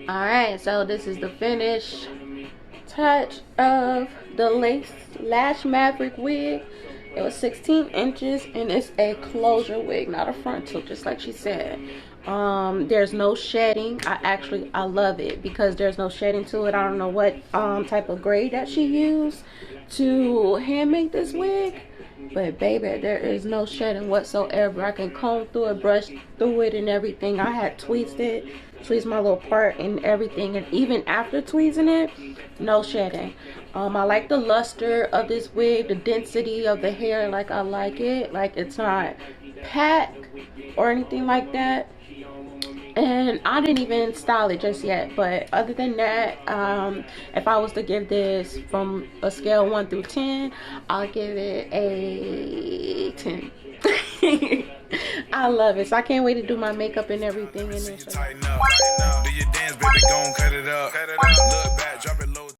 Alright, so this is the finished touch of the Lash Maverick wig. It was 16 inches and it's a closure wig, not a frontal, just like she said. There's no shedding. I love it because there's no shedding to it. I don't know what type of grade that she used to hand make this wig, but baby, there is no shedding whatsoever. I can comb through it, brush through it and everything. I had tweezed my little part and everything, and even after tweezing it, no shedding. I like the luster of this wig, the density of the hair. Like, I like it. Like, it's not packed or anything like that. And I didn't even style it just yet, but other than that, if I was to give this from a scale 1 through 10, I'll give it a 10. I love it, so I can't wait to do my makeup and everything in this. Do your dance, baby, gon' cut it up.